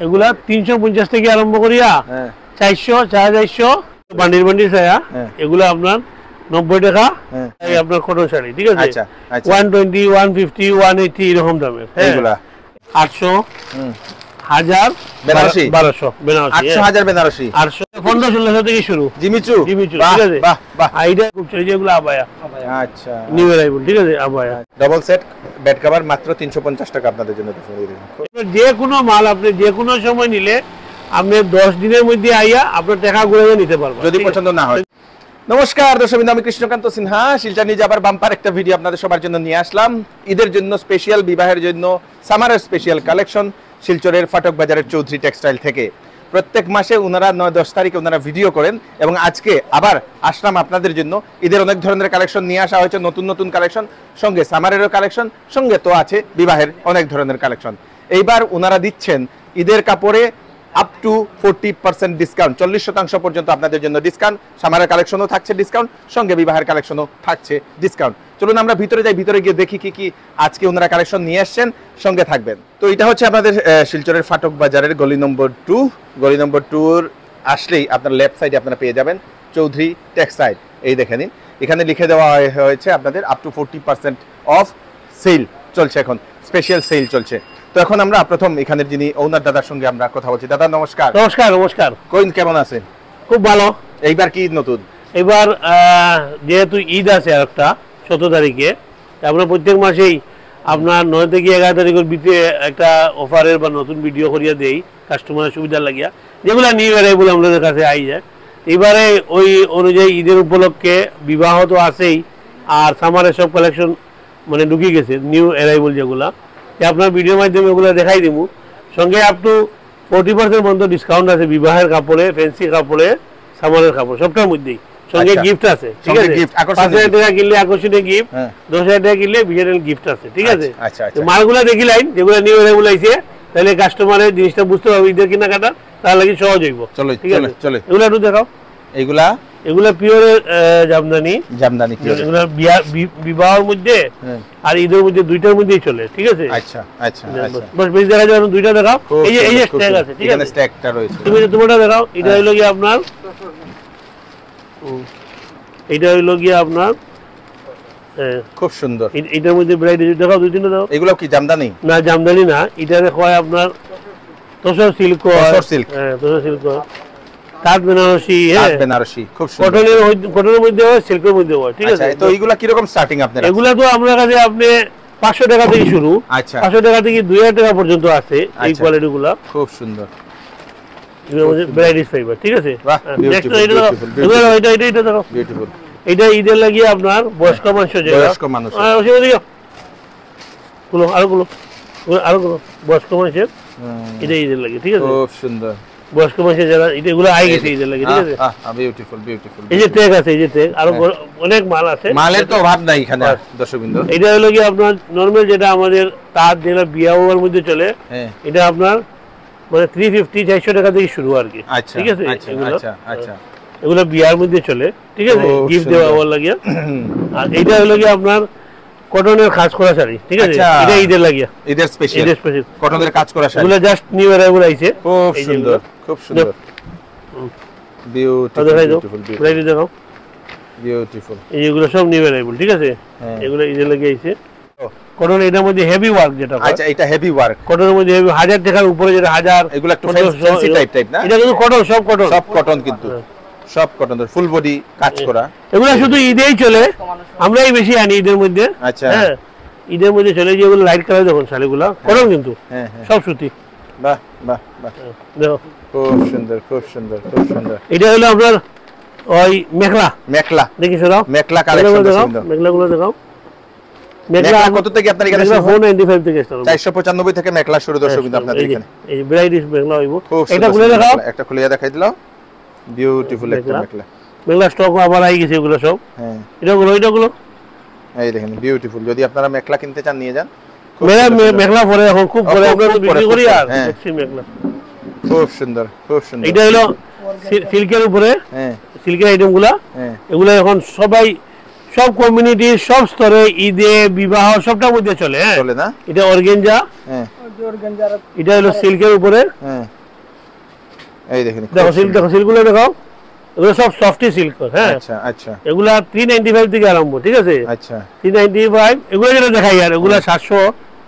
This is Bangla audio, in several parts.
এগুলা 350 থেকে আরম্ভ করিয়া 400 4400 বান্ডিল বান্ডিল ছায়া এগুলা আপনার 90 টাকা এই আপনার কটন শাড়ি ঠিক আছে। আচ্ছা আচ্ছা 120 150 180 এরকম দামের এগুলা 800 1000 বেনারসি 1200 বেনারসি 800 1000 বেনারসি 800 1500 1600 থেকে শুরু জিমিচু জিমিচু বাহ ঠিক আছে। বাহ বাহ আইডা খুব যেগুলো আবায়া আচ্ছা নিউ অ্যারাইভাল ঠিক আছে abaya double set bed cover মাত্র 350 টাকা আপনাদের জন্য। যে কোনো মাল আপনি যে কোনো সময় নিলে আপনি 10 দিনের মধ্যে আইয়া আপনার টাকা ঘুরে নিতে পারবেন যদি পছন্দ না হয়। নমস্কার দর্শক, আমি কৃষ্ণকান্ত সিনহা শিলচর নিয়ে যাবার বাম্পার একটা ভিডিও আপনাদের সবার জন্য নিয়ে আসলাম। ঈদের জন্য স্পেশাল, বিবাহের জন্য সামারের স্পেশাল কালেকশন শিলচরের ফাটক বাজারের চৌধুরী টেক্সটাইল থেকে। প্রত্যেক মাসে ওনারা 9-10 তারিখে ওনারা ভিডিও করেন এবং আজকে আবার আসলাম আপনাদের জন্য। ঈদের অনেক ধরনের কালেকশন নিয়ে আসা হয়েছে, নতুন নতুন কালেকশন, সঙ্গে সামারেরও কালেকশন, সঙ্গে তো আছে বিবাহের অনেক ধরনের কালেকশন। এইবার ওনারা দিচ্ছেন ঈদের কাপড়ে আপ টু 40% ডিসকাউন্ট, 40% পর্যন্ত আপনাদের জন্য ডিসকাউন্ট। সামারের কালেকশনও থাকছে ডিসকাউন্ট, সঙ্গে বিবাহের কালেকশনও থাকছে ডিসকাউন্ট। চলুন আমরা ভিতরে যাই, ভিতরে গিয়ে দেখি কি কি আজকে ওনারা কালেকশন নিয়ে আসছেন, সঙ্গে থাকবেন। তো এটা হচ্ছে আপনাদের শিলচরের ফাটক বাজারের গলি নম্বর 2। গলি নম্বর 2 আসলেই আপনার লেফট সাইডে আপনারা পেয়ে যাবেন চৌধুরী টেক্সটাইল। এই দেখে নিন, এখানে লিখে দেওয়া হয়েছে আপনাদের আপ টু 40% অফ সেল চলছে, এখন স্পেশাল সেল চলছে। তো এখন আমরা প্রথম এখানের যিনি ওনার দাদার সঙ্গে আমরা কথা বলছি। দাদা নমস্কার। নমস্কার নমস্কার। কোন কেমন আছেন? খুব ভালো। এইবার কি নতুন? এবার যেহেতু ঈদ আছে আরেকটা 17 তারিখে, আমরা প্রত্যেক মাসেই আপনার 9 থেকে 11 তারিখের ভিতরে একটা অফারের বা নতুন ভিডিও করিয়া দেই কাস্টমারের সুবিধা লাগিয়া, যেগুলো নিউ অ্যারাইভাল আমাদের কাছে আই যায়। এবারে ওই অনুযায়ী ঈদের উপলক্ষে বিবাহ তো আছেই, আর সামারের সব কালেকশন মানে ঢুকে গেছে নিউ অ্যারাইভাল, যেগুলা আপনার ভিডিওর মাধ্যমে ওগুলো দেখাই দিব। সঙ্গে আপ টু 40% পর্যন্ত ডিসকাউন্ট আছে বিবাহের কাপড়ে, ফ্যান্সি কাপড়ে, সামারের কাপড় সবটার মধ্যেই। সঙ্গে গিফট আছে, ঠিক আছে। 5,000 টাকা কিনলে আকর্ষণীয় গিফট, 10,000 টাকা কিনলে বিশাল গিফট আছে, ঠিক আছে। মালগুলা দেখিলাম যেগুলো নিউ অ্যারাইভাল আইছে, তাহলে কাস্টমারের জিনিসটা বুঝতে পারবে ঈদের কেনাকাটা তার লাগে সহজ হইব। ঠিক আছে, এগুলো একটু দেখাও। এগুলা পিওর জামদানি, এগুলা বিবাহের মধ্যে আর ঈদের মধ্যে দুইটার মধ্যেই চলে, ঠিক আছে। আচ্ছা আচ্ছা বস বেশি দেখা যায় দুইটা দেখাও। এই যে স্ট্যাক আছে, ঠিক আছে, স্ট্যাকটা রয়েছে। তুমি তোমারটা দেখাও। এটা হইলো কি আপনার, এটা হইলো কি আপনার খুব সুন্দর। এটার মধ্যে ভ্যারাইটি দেখাও, দুই তিনটা দেখাও। এগুলো কি জামদানি? না জামদানি না, এটা দেখা হয় আপনার তসর সিল্ক, তসর সিল্ক, কাঠ বেনারসি, বেনারসি খুব সুন্দর। কটনের মধ্যে হয়, সিল্কের মধ্যে হয়, ঠিক আছে। তো এইগুলা কি রকম স্টার্টিং আপনাদের? এগুলা তো আপনার কাছে আপনি 500 টাকা থেকে শুরু। আচ্ছা, 500 টাকা থেকে 2000 টাকা পর্যন্ত আছে এই কোয়ালিটি গুলা। খুব সুন্দর, ভ্যারাইটিস ফাইবার, ঠিক আছে। নেক্সট এটা দেখো, বিউটিফুল। এটা ঈদের লাগিয়ে আপনার বয়স্ক মানুষ, বয়স্ক মানুষ গুলো আরো বয়স্ক মানুষের এটা ঈদের লাগে, ঠিক আছে। খুব সুন্দর বয়স্ক মানুষের যারা এগুলো আই গেছে ঈদের লাগে, ঠিক আছে। Beautiful beautiful. এই যে ট্যাগ আছে, এই যে ট্যাগ, আরো অনেক মাল আছে, মালের তো অভাব নাই এখানে দর্শকবৃন্দ। এটা হলো কি আপনার নরমাল যেটা আমাদের তার যেটা বিয়ার মধ্যে চলে, এটা আপনার মানে 350-400 টাকা থেকে শুরু আর কি, ঠিক আছে। এগুলো বিয়ার মধ্যে চলে, ঠিক আছে, গিফট দেওয়া হওয়ার লাগিয়া। আর এইটা হলো কি আপনার কটনের কাজ করা শাড়ি, ঠিক আছে। এটা ঈদের লাগিয়া, ঈদের স্পেশাল, ঈদের স্পেশাল কটনের কাজ করা শাড়ি। এগুলো জাস্ট নিউ অ্যারাইভাল আইছে, খুব সুন্দর, খুব সুন্দর, বিউটিফুল বিউটিফুল। দেখাও, বিউটিফুল। এইগুলো সব নিউ অ্যারাইভাল, ঠিক আছে। এগুলো ঈদের লাগিয়ে আইছে কটন। এটার মধ্যে হেভি ওয়ার্ক যেটা, আচ্ছা এটা হেভি ওয়ার্ক কটনের মধ্যে, 1000 টাকার উপরে যেটা 1000, এগুলো একটু ফ্যান্সি টাইপ না? এটা কিন্তু কটন, সব কটন, সব কটন, কিন্তু সব কটন, ফুল বডি কাজ করা। এগুলো শুধু ঈদেই চলে, আমরাই বেশি আনি ঈদের মধ্যে। আচ্ছা, হ্যাঁ ঈদের মধ্যে চলে। যেগুলো লাইট কালার দেখুন শাড়িগুলো কটন, কিন্তু সব সুতি। বাহ বাহ বাহ, দেখো খুব সুন্দর, খুব সুন্দর, খুব সুন্দর। এটা হলো আপনার ওই মেখলা, মেখলা দেখিস দাও, মেখলা কালেকশন দেখাও, মেখলাগুলো দেখাও। মেখলা কত থেকে আপনার এখানে? 495 থেকে স্টার্ট, 495 থেকে মেখলা শুরু দর্শক কিন্তু আপনাদের এখানে। এই ভ্যারাইটিস মেখলা হইব। এটা খুলে দেখাও, একটা খুলে দেখাই দিলাম। বিউটিফুল একটা মেখলা, মেখলা স্টক আবার আই গেছে এগুলো সব। হ্যাঁ এটাগুলো এই দেখেন বিউটিফুল। যদি আপনারা মেখলা কিনতে চান নিয়ে যান। মেখলা পরে এখন খুব পরে আমরা তো বিক্রি করি, আর দেখছি মেখলা খুব সুন্দর, খুব সুন্দর। এটা হলো সিল্কের উপরে, সিল্কের আইটেমগুলো। এগুলো এখন সবাই সব কমিউনিটি সব স্তরে ঈদে বিবাহ সবটার মধ্যে চলে, চলে না? এটা অর্গানজা, এটা হলো সিল্কের উপরে। হ্যাঁ এই দেখেন, দেখো সিল্ক, দেখো সিল্কগুলো দেখাও, এগুলো সব সফটি সিল্ক। হ্যাঁ আচ্ছা আচ্ছা, এগুলা 395 থেকে আরম্ভ, ঠিক আছে? আচ্ছা 395, এগুলো যেটা দেখাই আর এগুলা 700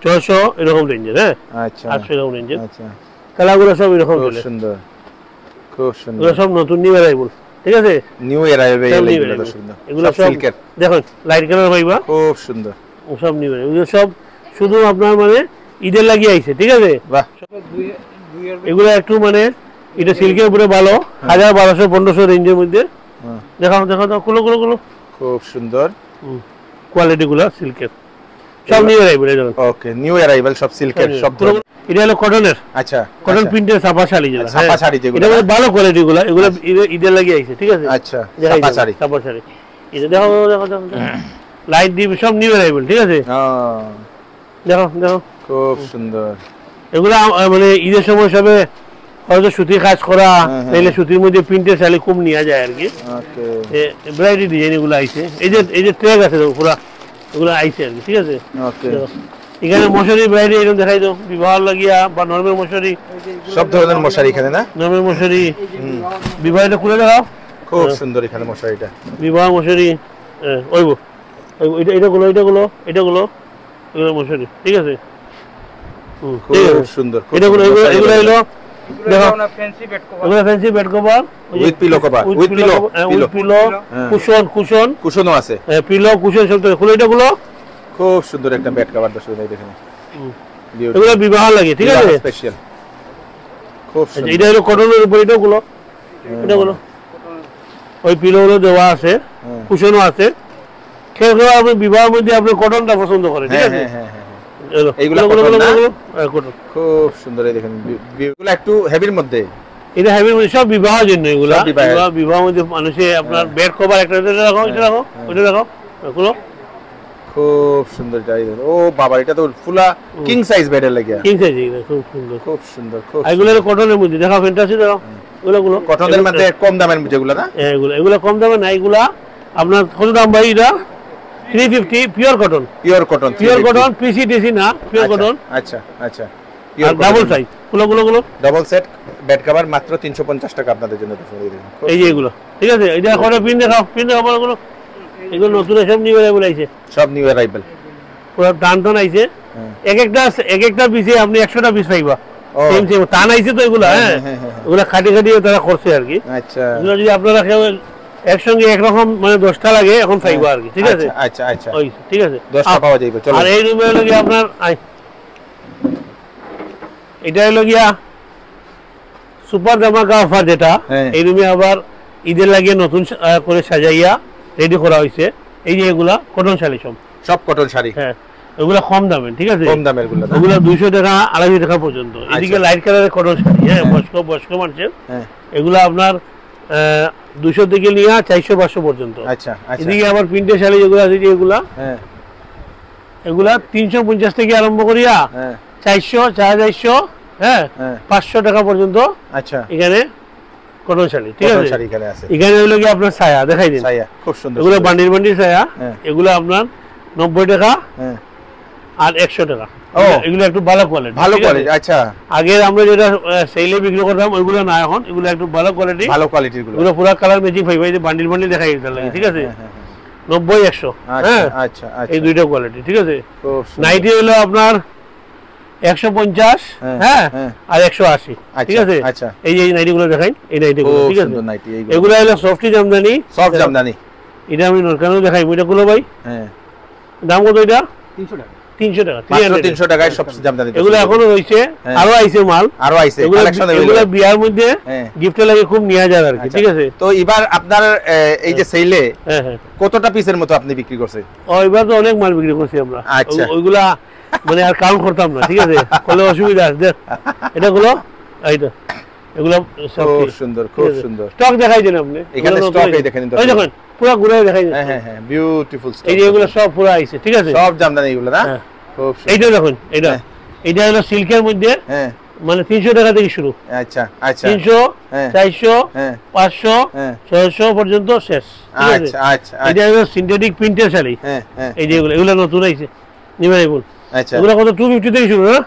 600 এরকম রেঞ্জের। হ্যাঁ আচ্ছা 800 এরকম রেঞ্জের। আচ্ছা, কালারগুলো সব এরকম খুব চলে, সুন্দর, খুব সুন্দর। এগুলো সব নতুন নিউ অ্যারাইভেল, ঠিক আছে? নিউ অ্যারাইভেল এগুলো তো সুন্দর, এগুলো সব সব সিল্কের। দেখো লাইট কালার পাইবা, খুব সুন্দর। সব নিউ অ্যারাইভেল, এগুলো সব শুধু আপনার মানে ঈদের লাগিয়ে আইছে, ঠিক আছে? বাহ, এগুলো একটু মানে এটা সিল্কের উপরে ভালো, 1000 1200 1500 রেঞ্জের মধ্যে। দেখাও দেখাও দাও, কুলো কুলো কুলো, খুব সুন্দর কোয়ালিটি গুলো সিল্কের, সব নিউ অ্যারাইভেল। ওকে, নিউ অ্যারাইভেল, সব সিল্কের, সব ধরনের। এটা হলো কটনের। আচ্ছা, কটন প্রিন্টের ছাপা শাড়ি যেটা, ছাপা শাড়ি যেগুলো, এটা ভালো কোয়ালিটি গুলো, এগুলো ঈদের লাগিয়ে আইছে, ঠিক আছে? আচ্ছা, ছাপা শাড়ি, ছাপা শাড়ি। এটা দেখো দেখো দেখো, লাইট দিয়ে সব নিউ অ্যারাইভেল, ঠিক আছে? দেখো দেখো, খুব সুন্দর। এগুলো মানে ঈদের সময় সবে হয়তো সুতির কাজ করা, নাইলে সুতির মধ্যে প্রিন্টের শাড়ি কম নেওয়া যায় আর কি। ওকে, ভ্যারাইটি ডিজাইন এগুলো আইছে। এই যে ট্র্যাক আছে দেখো পুরা, এগুলো আইছে আর কি, ঠিক আছে? ওকে, এখানে মশারি ভ্যারাইটি এরকম দেখাই দাও, বিবাহ লাগিয়া বা নরমেল মশারি, সব ধরনের মশারি এখানে না? নরমেল মশারি, বিবাহটা খুলে দেখাও, খুব সুন্দর এখানে মশারিটা, বিবাহ মশারি। ওইবো এটাগুলো এটাগুলো এটাগুলো এগুলো মশারি, ঠিক আছে? খুব সুন্দর। এটাগুলো এগুলো হলো দেখো fancy bed cover with pillow cover, with pillow, with pillow, cushion cushion কুশনও আছে, পিলো কুশন সব তো খুলে এটাগুলো খুব সুন্দর একটা বেড কভার দর্শক দেখেন, এগুলো বিবাহ লাগে, ঠিক আছে? স্পেশাল, খুব সুন্দর। এটা হলো কটনের উপর, এটাগুলো এটাগুলো ওই পিলোগুলো দেওয়া আছে, কুশনও আছে। কেউ কেউ আপনি বিবাহের মধ্যে আপনি কটনটা পছন্দ করেন, ঠিক আছে? এইগুলো কটন না? কটন খুব সুন্দর। এই দেখেন এগুলো একটু হেভির মধ্যে, এটা হেভির মধ্যে, সব বিবাহের জন্য এগুলো। বিবাহের মধ্যে মানুষে আপনার বেড কভার একটা রাখো, এটা রাখো, ওইটা রাখো, এগুলো খুব সুন্দর। ও বাবা, এটা তো ফুলা কিং সাইজ বেডের লাগে, কিং সাইজ, খুব সুন্দর, খুব সুন্দর। খুব এগুলো কটনের মধ্যে, দেখো ফ্যান্টাসি দেখো, এগুলো কটনের মধ্যে কম দামের যেগুলো না? এগুলো কম দামে না, এগুলা আপনার কত দাম ভাই? এটা 350 pure cotton, pure cotton, pure cotton, পিসিডিসি না, পিওর কটন। আচ্ছা আচ্ছা, ডাবল সাইজ, গুলো ডাবল সেট বেড কভার মাত্র 350 টাকা আপনাদের জন্য। এই যে এগুলো, ঠিক আছে? এটা করে পিন দেখাও, পিন দেখাও এগুলো, এগুলো নতুন সব নিউ অ্যারাইভেল আইছে, সব নিউ অ্যারাইভেল, পুরো টান টান আইছে। এক একটা পিসে আপনি 100টা পিস পাইবা, সেম সেম টান আইছে তো এগুলো। হ্যাঁ, এগুলো খাটি খাটি তারা করছে আর কি। আচ্ছা, এগুলো যদি আপনারা কেউ একসঙ্গে একরকম মানে 10টা লাগে এখন পাইবা আর কি, ঠিক আছে? আচ্ছা আচ্ছা, ওই ঠিক আছে, 10টা পাওয়া যাবে। চলো, আর এই রুমে হলো গিয়া আপনার এটা হলো গিয়া সুপার ধামাকা অফার যেটা, এই রুমে আবার ঈদের লাগিয়ে নতুন করে সাজাইয়া রেডি করা হয়েছে। এই যে এগুলা কটন শাড়ি, সব কটন শাড়ি। হ্যাঁ, এগুলা কম দামের, ঠিক আছে? কম দামের গুলো, ওগুলা 200 টাকা 250 টাকা পর্যন্ত। এদিকে লাইট কালারের কটন শাড়ি, হ্যাঁ, বয়স্ক মানুষের, এগুলা আপনার 200 থেকে নিয়ে 400 500 পর্যন্ত। আচ্ছা, এদিকে আবার প্রিন্টের শাড়ি যেগুলো আছে, এগুলা এগুলা 350 থেকে আরম্ভ করিয়া 400 450, হ্যাঁ, 500 টাকা পর্যন্ত। আচ্ছা, এখানে কটন শাড়ি, ঠিক আছে? এখানে হলো কি আপনার ছায়া দেখাই দিন, ছায়া খুব সুন্দর, এগুলো বান্ডিল বান্ডিল ছায়া, এগুলো আপনার 90 টাকা আর 100 টাকা। এগুলো একটু ভালো কোয়ালিটি, ভালো কোয়ালিটি। আচ্ছা, আগে আমরা যেটা সেলে বিক্রি করতাম ওইগুলো না, এখন এগুলো একটু ভালো কোয়ালিটি, ভালো কোয়ালিটির গুলো, এগুলো পুরো কালার ম্যাচিং পাইবা। এই যে বান্ডিল বান্ডিল দেখাই দিতে লাগে, ঠিক আছে? 90 100, হ্যাঁ, আচ্ছা, এই দুইটা কোয়ালিটি, ঠিক আছে? নাইটি হলো আপনার 150, হ্যাঁ, আর 180, ঠিক আছে? আচ্ছা, এই যে নাইটি গুলো দেখাই, এই নাইটি গুলো, ঠিক আছে? এগুলো হলো সফটি জামদানি, সফট জামদানি। এটা আমি নরকানো দেখাই, এটা গুলো ভাই, হ্যাঁ, দাম কত? এটা 300 টাকা, 300 টাকা, 300 টাকায় সব জামদানি। এগুলো এখনো রয়েছে, আরো আইছে মাল, আরো আইছে কালেকশন। এগুলো বিয়ার মধ্যে গিফটে লাগে খুব নিয়ে যায় আর কি, ঠিক আছে? তো এবার আপনার এই যে সেলে কতটা পিসের মতো আপনি বিক্রি করছেন? এবার তো অনেক মাল বিক্রি করছি আমরা। আচ্ছা, ওইগুলা মানে আর কাউন্ট করতাম না, ঠিক আছে? বলে অসুবিধা আছে, এটা গুলো এইটা, এগুলো খুব সুন্দর, খুব সুন্দর। স্টক দেখাই দেন আপনি, এখানে স্টক এই দেখেন, ওই দেখেন পুরো ঘুরে দেখাই দেন। হ্যাঁ হ্যাঁ, বিউটিফুল স্টক। এই যে এগুলো সব পুরো আইছে, ঠিক আছে? সব জামদানি এগুলো না? খুব সুন্দর। এইটা দেখুন, এটা হলো সিল্কের মধ্যে, মানে 300 টাকা থেকে শুরু। আচ্ছা আচ্ছা, 300 400 500 600 পর্যন্ত শেষ, ঠিক আছে? আচ্ছা আচ্ছা, এটা হলো সিনথেটিক প্রিন্টের শাড়ি। এই যে এগুলো নতুন আইছে, নিবেন এগুলো। আচ্ছা, এগুলো কত? 250 থেকে শুরু, না?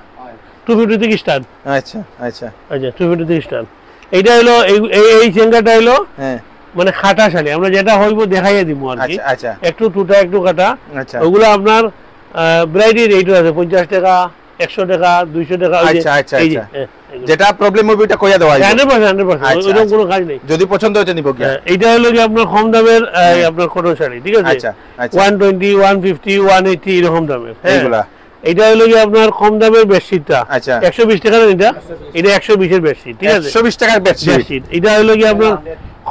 250 থেকে স্টার্ট। আচ্ছা আচ্ছা আচ্ছা 250 থেকে স্টার্ট। এইটা হলো এই চেঙ্গাটা হলো হ্যাঁ মানে খাটা শাড়ি, আমরা যেটা হইব দেখাইয়া দিব আর কি। আচ্ছা আচ্ছা একটু টুটা একটু কাটা। আচ্ছা ওগুলো আপনার ভ্যারাইটি রেট আছে 50 টাকা, 100 টাকা, 200 টাকা। আচ্ছা আচ্ছা আচ্ছা, যেটা প্রবলেম হবে ওটা কইয়া দেওয়া যাবে 100%। ওইরকম কোনো কাজ নেই, যদি পছন্দ হচ্ছে নিব কি। এইটা হলো কি আপনার কম দামের আপনার কটন শাড়ি, ঠিক আছে। আচ্ছা আচ্ছা 120, 150, 180 এরকম দামের। এইগুলা এটা হলো কি আপনার কম দামের বেডশিটটা। আচ্ছা 120 টাকা এটা 120 এর বেডশিট, ঠিক আছে। 120 টাকার বেডশিট। এটা হলো কি আপনার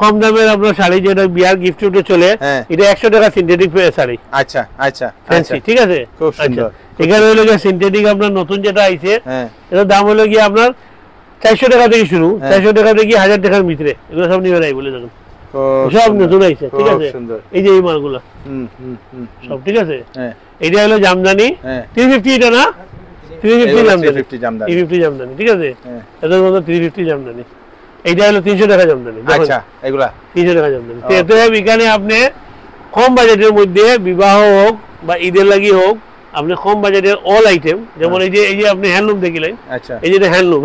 কম দামের আপনার শাড়ি, যেটা বিয়ার গিফট উঠে চলে, এটা 100 টাকা সিনথেটিক শাড়ি। আচ্ছা আচ্ছা ফ্যান্সি, ঠিক আছে। খুব সুন্দর। এখানে হলো কি সিনথেটিক আপনার নতুন যেটা আইছে, এটার দাম হলো কি আপনার 400 টাকা থেকে শুরু, 400 টাকা থেকে 1000 টাকার ভিতরে। এগুলো সব নিবে নাই বলে দেখুন, সব নতুন আইছে, ঠিক আছে। এই যে এই মালগুলো সব, ঠিক আছে। এটা হলো জামদানি 350, এটা না 350 জামদানি, 350 জামদানি, ঠিক আছে। এটার মধ্যে 350 জামদানি। এইটা হলো 300 টাকা জামদানি। আচ্ছা এগুলা 300 টাকা জামদানি। তো এখানে আপনি কম বাজেটের মধ্যে বিবাহ হোক বা ঈদের লাগি হোক, আপনি কম বাজেটের অল আইটেম, যেমন এই যে আপনি হ্যান্ডলুম দেখিলেন, আচ্ছা এই যে হ্যান্ডলুম,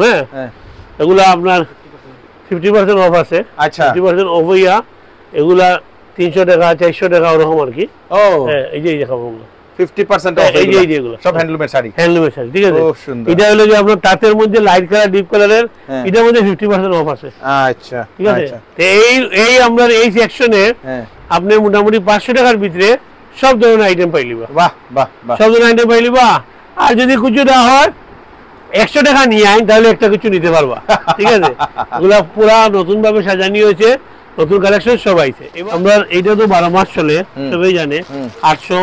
এগুলা আপনার 50% অফ আছে। আচ্ছা 50% অফ হইয়া এগুলা 300 টাকা, 400 টাকা ওরকম আর কি। ও এই যে দেখাবো 50% অফ, এই যে এগুলো সব হ্যান্ডলুমের শাড়ি, হ্যান্ডলুমের শাড়ি, ঠিক আছে। খুব সুন্দর। এটা হলো যে আপনার তাঁতের মধ্যে লাইট কালার, ডিপ কালারের, এটার মধ্যে 50% অফ আছে। আচ্ছা ঠিক আছে। তো এই আমরা এই সেকশনে আপনি মোটামুটি 500 টাকার ভিতরে সব ধরনের আইটেম পাইলিবা। বাহ বাহ বাহ, সব ধরনের আইটেম পাইলিবা। আর যদি কিছু দেওয়া হয় 100 টাকা নিয়ে আইন, তাহলে একটা কিছু নিতে পারবা, ঠিক আছে। এগুলা পুরা নতুন ভাবে সাজানি হয়েছে, নতুন কালেকশন সব আইছে। আমরা এইটা তো 12 মাস চলে, সবাই জানে। 800,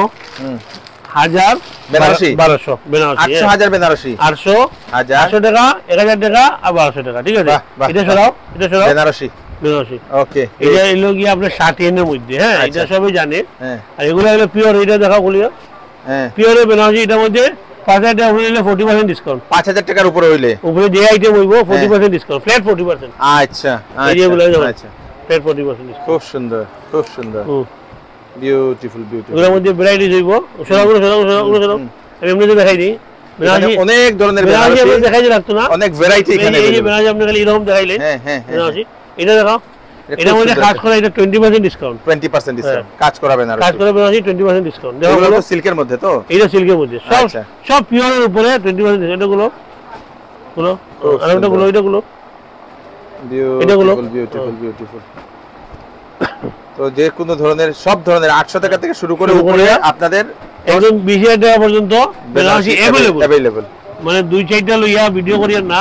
1000, বেনারসি, 1200 বেনারসি, 800, 1000 বেনারসি, 800, 1000 টাকা, 1000 টাকা আর 1200 টাকা, ঠিক আছে। এটা সরাও, এটা সরাও, বেনারসি বেনারসি। ওকে, এটা হলো কি আপনার 60 এর মধ্যে, হ্যাঁ, এটা সবাই জানে। আর এগুলো হলো পিওর, এটা দেখাও বলিও। পিওর বেনারসি, এটার মধ্যে 5000 টাকা হইলে 40% ডিসকাউন্ট। 5000 টাকার উপরে হইলে, উপরে যে আইটেম হইব 40% ডিসকাউন্ট, ফ্ল্যাট 40%। আচ্ছা এই যেগুলো আচ্ছা, ফ্ল্যাট 40% ডিসকাউন্ট। খুব সুন্দর, খুব সুন্দর, বিউটিফুল বিউটিফুল। এগুলোর মধ্যে ভ্যারাইটিজ হইব। সরাও আমি এমনিতে দেখাই দিই। অনেক ধরনের বেনারসি দেখাই রাখতো না, অনেক ভ্যারাইটি এখানে। এই যে বেনারসি আপনি খালি এরকম দেখাইলেন, বেনারসি। এটা দেখাও, এটার মধ্যে কাজ করা, এটা 20% ডিসকাউন্ট, 20% ডিসকাউন্ট, কাজ করা বেনারসি, কাজ করা বেনারসি 20% ডিসকাউন্ট। এগুলো তো সিল্কের মধ্যে, তো এটা সিল্কের মধ্যে, সব পিওরের উপরে 20% ডিসকাউন্ট। এটাগুলো আর এটাগুলো বিউটিফুল বিউটিফুল বিউটিফুল। তো যে কোনো ধরনের, সব ধরনের 800 টাকা থেকে শুরু করে উপরে আপনাদের একদম 20000 টাকা পর্যন্ত বেনারসি अवेलेबल। মানে 2-4টা লইয়া ভিডিও করিয়েন না,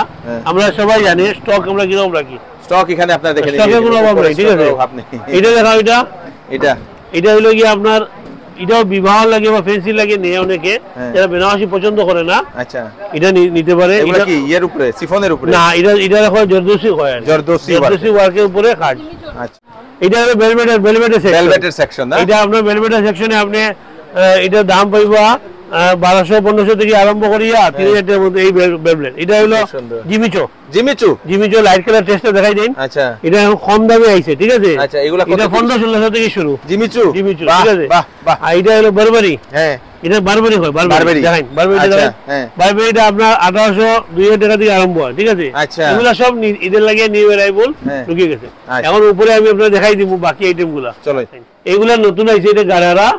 আমরা সবাই জানি স্টক আমরা কিরকম রাখি। স্টক এখানে আপনারা দেখে নিন, স্টকের কোনো অভাব নেই, ঠিক আছে। আপনি এটা দেখাও, এটা এটা হলো কি আপনার, এটাও বিবাহ লাগে বা ফ্যান্সি লাগে নেই অনেকে, যারা বেনারসি পছন্দ করে না। আচ্ছা, এটা নিতে পারে। এটা কি এর উপরে, সিফনের উপরে? না, এটা দেখো জরদোসি হয়, জরদোসি ওয়ার্কের উপরে কাজ। আচ্ছা, এটা হলো ভেলভেটের সেকশন। এটা আপনার ভেলভেটের সেকশনে আপনি এটা দাম পাইবা 1200-1500 থেকে আরম্ভ করিয়া 3000 টাকার মধ্যে। এই ভেলভেট এটা হলো জিমিচু লাইট কালার টেস্টটা দেখাই দিন। আচ্ছা, এটা এখন কম দামে আইছে, ঠিক আছে। আচ্ছা, এগুলা এটা 1500-1600 থেকে শুরু। জিমিচু, ঠিক আছে। বাহ বাহ। আর এটা হলো বারবারি। হ্যাঁ, এটা বারবারি হয়, বারবারি দেখেন, বারবারিটা আপনার 1800-2000 টাকা থেকে আরম্ভ হয়, ঠিক আছে। এগুলা সব ঈদের লাগে নিউ অ্যারাইভাল ঢুকে গেছে। এখন উপরে আমি আপনাদের দেখাই দিব বাকি আইটেমগুলা। চলো, এগুলা নতুন আইছে। এটা গারারা,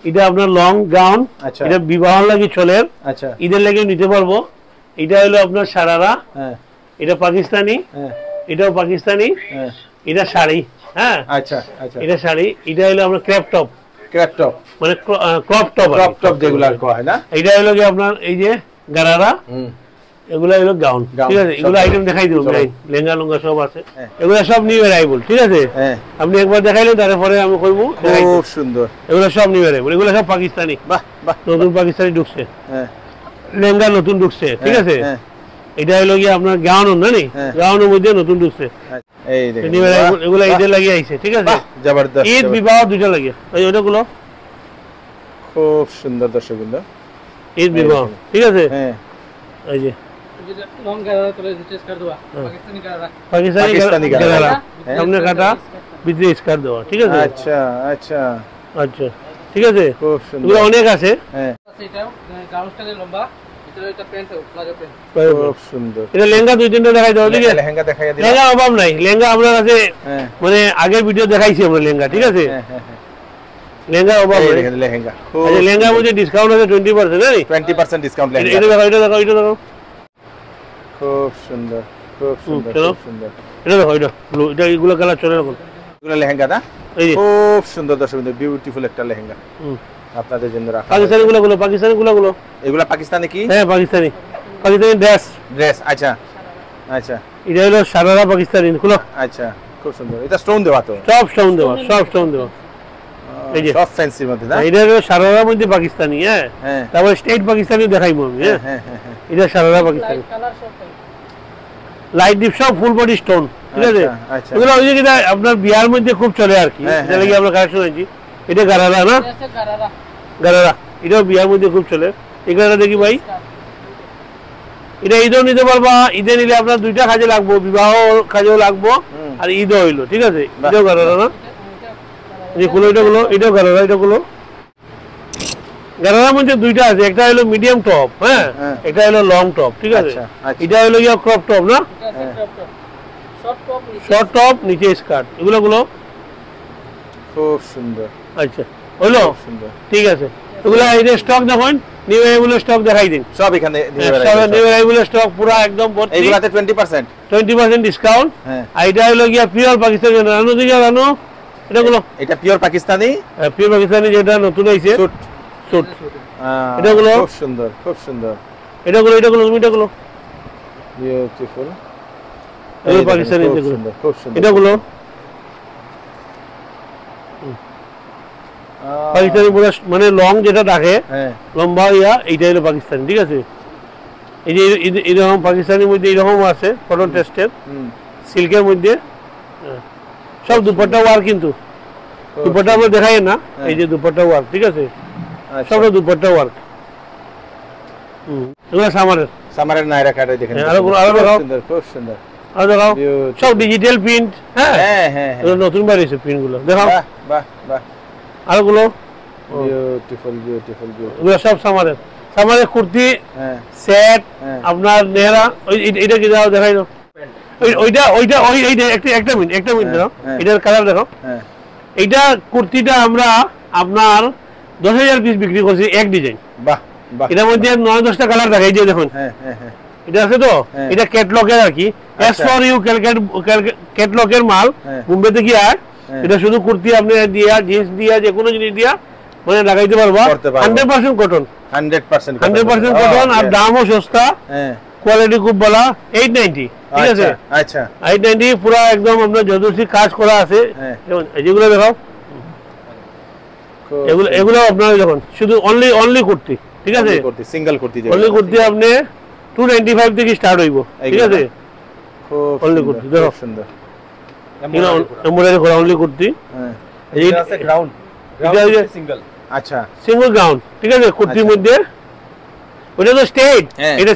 এটা আপনার লং গাউন, এটা বিবাহ লাগি চলের, ঈদের লাগে নিতে পারবো। এটা হলো আপনার সারারা, এটা পাকিস্তানি, এটাও পাকিস্তানি, এটা শাড়ি। হ্যাঁ, আচ্ছা আচ্ছা, এটা শাড়ি। এটা হলো আপনার ক্র্যাপ টপ মানে ক্রপ টপ যেগুলো হয় না। এটা হলো কি আপনার এই যে গারারা, এগুলা হলো গাউন, ঠিক আছে। এগুলো আইটেম দেখাই দিব, লেহেঙ্গা লুঙ্গা সব আছে। এগুলা সব নিউ অ্যারাইভাল, ঠিক আছে। আপনি একবার দেখাইলেন, তারপরে আমি কইবো। খুব সুন্দর, এগুলো সব নিউ অ্যারাইভাল। এগুলো সব পাকিস্তানি, বাহ বাহ, নতুন পাকিস্তানি ঢুকছে। লেহেঙ্গা নতুন ঢুকছে, ঠিক আছে। এটা হলো কি আপনার গাউন না, নি গাউনের মধ্যে নতুন ঢুকছে। এই দেখেন, নিউ অ্যারাইভাল, এগুলো ঈদের লাগি আইছে, ঠিক আছে। জবরদস্ত, ঈদ বিবাহ দুটো লাগে। এই ওটাগুলো খুব সুন্দর দর্শকবৃন্দ, ঈদ বিবাহ, ঠিক আছে। এই যে পাকিস্তানি গারারা, সামনে কাটা, ভিতরে স্কার্ট দেওয়া, ঠিক আছে। আচ্ছা আচ্ছা আচ্ছা, ঠিক আছে। খুব সুন্দর, অনেক আছে। খুব সুন্দর। এটা লেহেঙ্গা দুই তিনটা দেখাই দাও, ঠিক আছে? লেহেঙ্গা দেখাইয়া দিলাম। লেহেঙ্গা অভাব নাই, লেহেঙ্গা আপনার কাছে মানে আগের ভিডিও দেখাইছি আমরা লেহেঙ্গা, ঠিক আছে? লেহেঙ্গা অভাব নাই। দেখেন লেহেঙ্গা, আচ্ছা লেহেঙ্গার মধ্যে ডিসকাউন্ট আছে 20%, নাকি? 20% ডিসকাউন্ট লেহেঙ্গা। এটা দেখাও, এটা দেখাও, এটা দেখাও। খুব সুন্দর, খুব সুন্দর, চলো। খুব সুন্দর। এটা দেখো, এটা ব্লু, এটা এগুলো কালার চলে এখন। এগুলো লেহেঙ্গা না? এই যে খুব সুন্দর দর্শক, বিউটিফুল একটা লেহেঙ্গা আপনাদের জন্য রাখা। পাকিস্তানি গুলো, পাকিস্তানি গুলো। এগুলা পাকিস্তানি কি? হ্যাঁ পাকিস্তানি, পাকিস্তানি ড্রেস। ড্রেস, আচ্ছা আচ্ছা এটা হলো সারারা পাকিস্তানি, খুলো। আচ্ছা, খুব সুন্দর। এটা স্টোন দেওয়া তো? সব স্টোন দেওয়া, সব স্টোন দেওয়া। এই যে সব ফ্যান্সির মধ্যে না? এটা হলো সারারা মধ্যে পাকিস্তানি, হ্যাঁ। হ্যাঁ তারপর স্টেট পাকিস্তানি দেখাইবো আমি, হ্যাঁ। হ্যাঁ হ্যাঁ হ্যাঁ। এটা সারারা পাকিস্তানি, লাইট ডিপ, সব ফুল বডি স্টোন, ঠিক আছে? আচ্ছা। এগুলো ওই যে যেটা আপনার বিয়ার মধ্যে খুব চলে আর কি, হ্যাঁ, এটা লাগি আমরা কালেকশন আনছি। এটা গারারা না? গারারা, এটাও বিয়ার মধ্যে খুব চলে। এগুলো দেখি ভাই, এটা ঈদও নিতে পারবা। ঈদে নিলে আপনার দুইটা কাজে লাগবো, বিবাহ কাজেও লাগবো আর ঈদও হইলো, ঠিক আছে? এটাও গারারা না? এই গুলো, এটা গুলো, এটাও গারারা, এটা গুলো। গারারার মধ্যে দুইটা আছে, একটা হলো মিডিয়াম টপ, হ্যাঁ, একটা হলো লং টপ, ঠিক আছে? এটা হলো গিয়া ক্রপ টপ না? শর্ট টপ, নিচে স্কার্ট, এগুলো গুলো খুব সুন্দর। আচ্ছা হইলো, সুন্দর, ঠিক আছে। এগুলো এই যে স্টক দেখুন, নিউ অ্যারাইভেল স্টক দেখাই দিন। সব এখানে নিউ অ্যারাইভেল স্টক পুরো একদম ভর্তি। এগুলাতে 20% ডিসকাউন্ট। হ্যাঁ, আর এটা হলো গিয়া পিওর পাকিস্তানি, রানু দিকে রানু, এটা গুলো এটা পিওর পাকিস্তানি। পিওর পাকিস্তানি, যেটা নতুন হইছে স্যুট, স্যুট, এটা গুলো খুব সুন্দর, খুব সুন্দর। এটা গুলো, এটা গুলো, এটা গুলো বিউটিফুল, এই পাকিস্তানি, খুব সুন্দর, খুব সুন্দর। এটা গুলো পাকিস্তানি পুরো মানে লং যেটা থাকে, হ্যাঁ, লম্বা ইয়া, এইটা হলো পাকিস্তানি, ঠিক আছে? এই যে এরকম পাকিস্তানির মধ্যে এরকম আছে, কটন টেস্টের, সিল্কের মধ্যে, সব দুপাট্টা ওয়ার, কিন্তু দুপাট্টা আমরা দেখাই না, এই যে দুপাট্টা ওয়ার, ঠিক আছে? সব দুপাট্টা ওয়ার। এগুলো সামারের নায়রা কাটে দেখেন, আরো সুন্দর, খুব সুন্দর। আর দেখাও, সব ডিজিটাল প্রিন্ট, হ্যাঁ হ্যাঁ হ্যাঁ, নতুন বার এসে প্রিন্ট গুলো দেখাও। বাহ বাহ, আর গুলো বিউটিফুল, বিউটিফুল, বিউটিফুল। এগুলো সব সামারের কুর্তি, সেট, আপনার নেহরা। এটা কি দাও, দেখাই দাও। ওইটা ওইটা ওই একটা মিনিট, দাও। এটার কালার দেখো। এইটা কুর্তিটা আমরা আপনার 10,000 পিস বিক্রি করছি, এক ডিজাইন। বাহ বাহ, এটার মধ্যে 9-10টা কালার থাকে, এই যে দেখুন। হ্যাঁ হ্যাঁ হ্যাঁ, এটা আছে তো, এটা ক্যাটলগের আর কি, এস ফর ইউ ক্যাটলগের মাল, মুম্বাই থেকে আয়। এটা শুধু কুর্তি আপনি দিয়া, জিন্স দিয়া, যে কোনো জিনিস দিয়া মানে লাগাইতে পারবা। 100% কটন, 100% কটন, আর দামও সস্তা, কোয়ালিটি খুব ভালো। 890, ঠিক আছে? আচ্ছা, 890 পুরো একদম আপনার জদুসি কাজ করা আছে। যেগুলো দেখাও, এগুলো আপনার দেখুন, শুধু অনলি কুর্তি, ঠিক আছে? সিঙ্গেল কুর্তি, অনলি কুর্তি আপনি 295 থেকে স্টার্ট হইব, ঠিক আছে? খুব অনলি কুর্তি দেখো, সুন্দর। এমব্রয়ডারি করা অনলি কুর্তি। এটা আছে গ্রাউন্ড, সিঙ্গেল, আচ্ছা, সিঙ্গেল গ্রাউন্ড, ঠিক আছে? কুর্তির মধ্যে ওটা তো স্টেট, এটা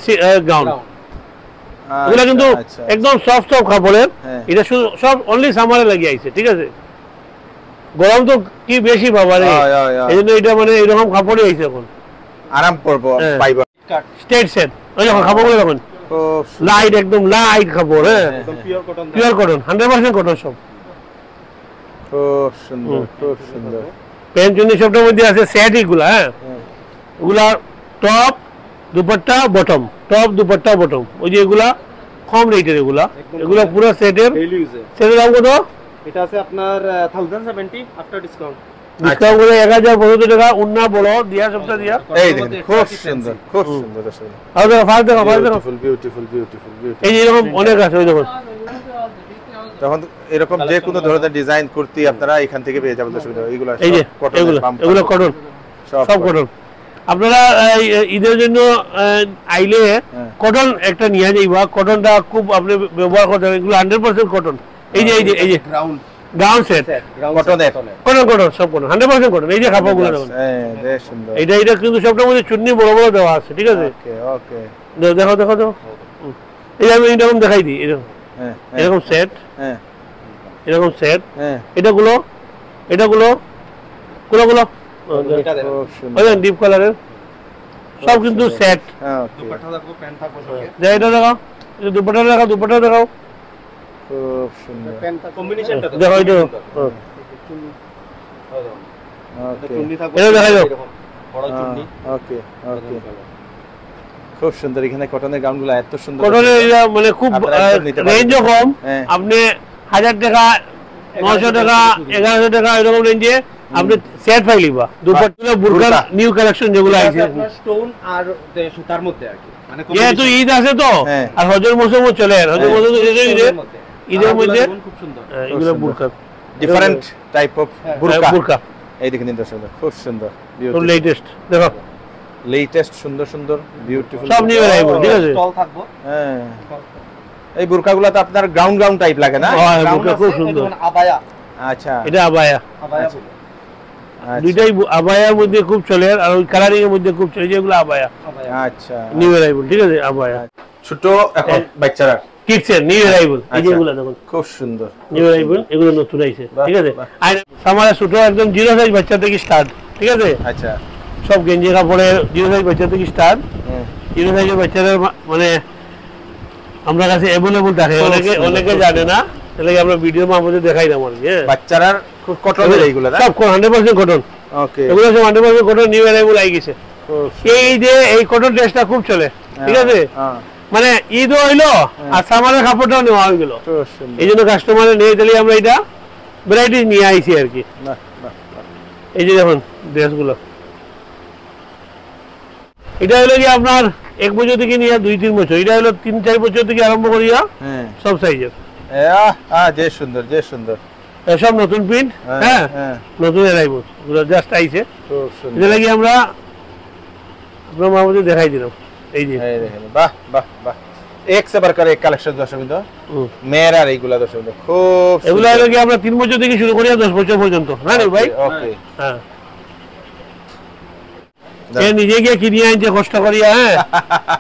গ্রাউন্ড। এগুলা কিন্তু একদম সফট কাপড়ের। এটা শুধু সব অনলি সামারে লাগিয়ে আইছে, ঠিক আছে? গরম তো কি বেশি বাবা রে, এইজন্য এটা মানে এরকম কাপড়ই আইছে এখন, আরাম করবো পাইবা। স্টেট সেট, ওই দেখুন কাপড়গুলো দেখুন, লাইট, একদম লাইট কাপড়, হ্যাঁ, পিওর কটন, 100% কটন সব। খুব সুন্দর, খুব সুন্দর। প্যান্ট চুন্নি সবটার মধ্যে আছে সেট, এগুলা, হ্যাঁ। এগুলা top, dupatta, bottom, top, dupatta, bottom. ওই যে এগুলা কম রেটের, এগুলা পুরো সেটের দাম কত? এটা আছে আপনার 1070 আফটার ডিসকাউন্ট। ডিসকাউন্ট করে 1075 টাকা। উন্না বড় দিয়া, সবটা দিয়া। এই দেখেন, খুব সুন্দর, খুব সুন্দর। আর দেখো, ফার্স্ট দেখো, বিউটিফুল, বিউটিফুল, বিউটিফুল। এই যে এরকম অনেক আছে, ওই দেখো। তখন এরকম যে কোনো ধরনের ডিজাইন কুর্তি আপনারা এখান থেকে পেয়ে যাবেন। এগুলো এই যে এগুলো কটন, সব কটন। আপনারা ঈদের জন্য আইলে কটন একটা নিয়ে যাইবা, কটনটা খুব আপনি ব্যবহার করতে হবে। এগুলো 100% কটন। এই যে গ্রাউন্ড সেট, কটন, সব কটন, 100% কটন। এই যে কাপড়গুলো দেখুন, এটা কিন্তু সবটার মধ্যে চুন্নি বড় বড় দেওয়া আছে, ঠিক আছে? দেখো, এই যে আমি এরকম দেখাই দিই, এরকম সেট, এরকম সেট। এটাগুলো ডিপ কালারের, সব কিন্তু সেট। ওকে দুপাট্টা থাকবে, প্যান্ট থাকবে সঙ্গে। যাই এটা দেখাও, এটা দুপাট্টা দেখাও, দুপাট্টা দেখাও, খুব সুন্দর। প্যান্টটা কম্বিনেশনটা দেখো এটা। ওকে চুন্নি থাকবে, এটা দেখাই দাও। এরকম বড় চুন্নি। ওকে ওকে খুব সুন্দর। এখানে কটনের গাউনগুলো এত সুন্দর। কটনের এটা মানে খুব আপনারা একদম নিতে পারবেন। রেঞ্জও কম, হ্যাঁ। আপনি 1000 টাকা 900 টাকা 1100 টাকা এরকম রেঞ্জে আপনি সেট পাইলিবা। দুপাট্টা বুরকার নিউ কালেকশন যেগুলো এটা আইছে, আপনার স্টোন আর সুতার মধ্যে আর কি, মানে যেহেতু ঈদ আছে তো হ্যাঁ। আর হজের মৌসুমও চলে, হজের হ্যাঁ। মৌসুম ঈদের মধ্যে খুব সুন্দর। এগুলো burqa, different type of burqa. Burqa এই দেখেন দর্শক, খুব সুন্দর, তো লেটেস্ট দেখো, লেটেস্ট, সুন্দর সুন্দর, বিউটিফুল সব নিউ অ্যারাইভাল, ঠিক আছে। স্টল থাকবো। হ্যাঁ। এই বুরকাগুলো তো আপনার গাউন গাউন টাইপ লাগে না? হ্যাঁ, গাউন বুরকা আছে, খুব এই সুন্দর। যেমন আবায়া, আচ্ছা এটা আবায়া, আবায়া আচ্ছা। বলে। আচ্ছা, দুইটাই আবায়ার মধ্যে খুব চলে আর ওই কালারিং এর মধ্যে খুব চলে, যেগুলো আবায়া আবায়া। আচ্ছা। নিউ অ্যারাইভাল, ঠিক আছে। আবায়া ছোট এখন বাচ্চারা কিডসের নিউ অ্যারাইভাল, এই আচ্ছা। যেগুলো দেখুন খুব সুন্দর, নিউ অ্যারাইভাল, এগুলো নতুন আইছে, বাহ, ঠিক আছে। বাহ। আর আমার ছোট একদম 0 সাইজ বাচ্চা থেকে স্টার্ট, ঠিক আছে। আচ্ছা। সব গেঞ্জি কাপড়ের 0 সাইজ বাচ্চা থেকে স্টার্ট। হুম। 0 সাইজের বাচ্চাদের মানে আমরা কাছে অ্যাভেলেবল থাকে, খুব অনেকে সুন্দর, অনেকে খুব জানে না, তাহলে আমরা ভিডিও মারফতে দেখাই দাম আর কি। হ্যাঁ, বাচ্চারার খুব কটনের এইগুলো না? সব 100% কটন, ওকে। এগুলো সব 100% কটন, নিউ অ্যারাইভাল আই গেছে। খুব এই যে এই কটন ড্রেসটা খুব চলে, ঠিক আছে। হ্যাঁ, মানে ঈদও হইলো আর সামারের কাপড়টাও নেওয়া হয়ে গেল, খুব সুন্দর। এই জন্য কাস্টমারে নিয়ে গেলে আমরা এটা ভ্যারাইটি নিয়ে আইছি আর কি। বাহ, বাহ, বাহ। এই যে দেখুন ড্রেসগুলো, এটা হলো কি আপনার 1 বছর থেকে নিয়ে 2-3 বছর, এটা হলো 3-4 বছর থেকে আরম্ভ করিয়া হ্যাঁ। সব সাইজের। যে সুন্দর, যে সুন্দর। সব নতুন প্রিন্ট, হ্যাঁ, হ্যাঁ হ্যাঁ। নতুন এরাইবল, এগুলো জাস্ট আইছে। খুব সুন্দর। এটা লাগি আমরা আপনার মামুদের দেখাই দিলাম, এই যে এই দেখেন, বাহ বাহ বাহ, এক সে বারকার এক কালেকশন দর্শক বিন্দু। মেয়েরার এইগুলা দর্শক বিন্দু খুব এগুলো হলো কি আমরা 3 বছর থেকে শুরু করিয়া 10 বছর পর্যন্ত, না রে ভাই? ওকে। হ্যাঁ, এ নিজে গিয়ে কিনে আনছে কষ্ট করিয়া। হ্যাঁ,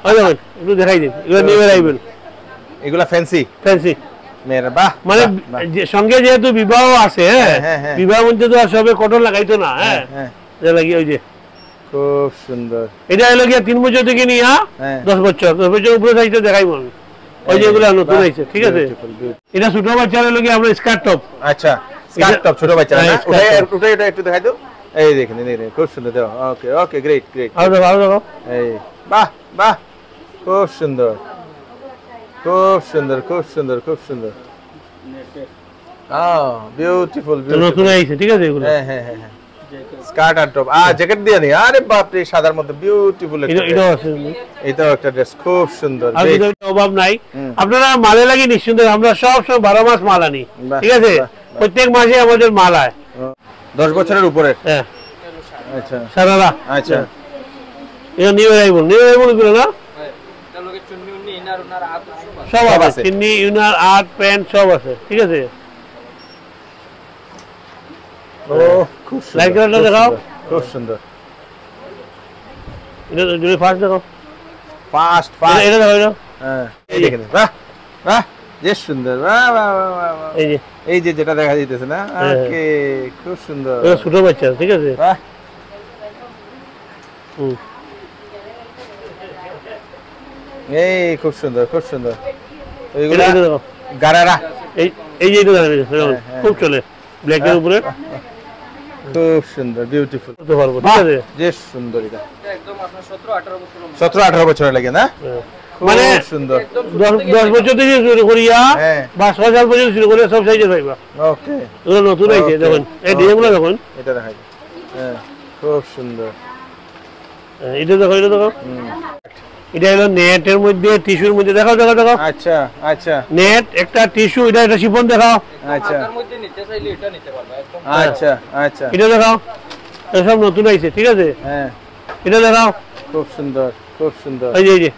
ওই দেখুন একটু দেখাই দিন, এগুলো নিউ অ্যারাইভেল এগুলা ফ্যান্সি ফ্যান্সি, মেয়েরা, বাহ। মানে বাহ, বাহ। সঙ্গে যেহেতু বিবাহ আছে, হ্যাঁ হ্যাঁ, হ্যাঁ। বিবাহের মধ্যে তো আর সবে কটন লাগাইতো না। হ্যাঁ, হ্যাঁ, এটা লাগি ওই যে খুব সুন্দর। এটা হলো গিয়ে 3 বছর থেকে নিয়ে হ্যাঁ। 10 বছর উপরে সাইজটা দেখাইবো আমি, ওই যে এগুলো নতুন বাহ, আইছে, ঠিক আছে। beautiful, beautiful। এটা ছোট বাচ্চার হলো গিয়ে আমরা স্কার্ট টপ, আচ্ছা, স্কার্ট টপ ছোট বাচ্চারা হ্যাঁ, না? skirt top। ওটাই একটু দেখাই দাও। এই দেখেন, এই দেখেন, খুব সুন্দর। দাও, ওকে ওকে, গ্রেট গ্রেট। আরো দেখো, আরো দেখো। এই বাহ বাহ, খুব সুন্দর, খুব সুন্দর, খুব সুন্দর, খুব সুন্দর। বিউটিফুল, তো নতুন আইছে, ঠিক আছে এগুলো। হ্যাঁ হ্যাঁ হ্যাঁ হ্যাঁ, স্কার্ট আর টপ, জ্যাকেট দিয়ে নেই। আরে বাপ রে, সাদার মধ্যে বিউটিফুল। এটাও আছে, এটাও একটা ড্রেস, খুব সুন্দর। আর বেশ। কিছু অভাব নাই। হুম। আপনারা মালে লাগি নিশ্চিন্ত, আমরা সব 12 মাস মাল আনি, বাহ, ঠিক আছে। বাহ, বাহ। প্রত্যেক মাসে আমাদের মাল আয়। 10 বছরের উপরে। হ্যাঁ, আচ্ছা সারারা। আচ্ছা। এটা নিউ অ্যারাইভেল, নিউ অ্যারাইভেল গুলো না এটা লোকে চুন্নি উন্নি ইনার উনার আদ সব সব আছে, আছে। চিন্নি ইউনার আর্ট প্যান্ট সব আছে, ঠিক আছে। ও খুব সুন্দর, লাইট কালারটা খুব দেখাও। সুন্দর, খুব সুন্দর। এটা যদি ফার্স্ট দেখো, ফাস্ট এটা ফাস্ট। এটা দেখো, এটা হ্যাঁ, এই দেখেন, বাহ বাহ, যে সুন্দর। বাহ বাহ বাহ, বাহ, বাহ। এই যে এই যে যেটা দেখা যাইতেছে না, হ্যাঁ। ওকে, খুব সুন্দর। এটা ছোট বাচ্চা, ঠিক আছে। বাহ, হুম। এই খুব সুন্দর, খুব সুন্দর। এটা ওইগুলা এটা দেখো, গারারা, এই এই যে এটা দেখেন, দেখুন, হ্যাঁ। খুব চলে, ব্ল্যাকের উপরে খুব সুন্দর, বিউটিফুল। করতে পারবো, ঠিক আছে। যে সুন্দর। এটা একদম আপনার 17-18 বছর 17-18 বছরের লাগে না? হ্যাঁ। খুব মানে সুন্দর। 10 বছর থেকে শুরু করিয়া হ্যাঁ। বা 6 সাল পর্যন্ত শুরু করিয়া সব সাইজের পাইবা। ওকে, এগুলো নতুন আইছে, Okay, দেখুন এই okay. ডিজাইনগুলো দেখুন। এটা দেখা যায়। হ্যাঁ, খুব সুন্দর। হ্যাঁ, এটা দেখো, এটা দেখো। হুম। এটা হলো নেটের মধ্যে, টিস্যুর মধ্যে, দেখাও দেখাও দেখাও। আচ্ছা আচ্ছা নেট একটা টিস্যু, এটা একটা শিফন দেখাও। আচ্ছা তার মধ্যে নিতে চাইলে এটা নিতে পারবে একদম। আচ্ছা আচ্ছা। এটা দেখাও, এটা সব নতুন আইছে, ঠিক আছে। হ্যাঁ, এটা দেখাও, খুব সুন্দর, খুব সুন্দর। এই যে এই যে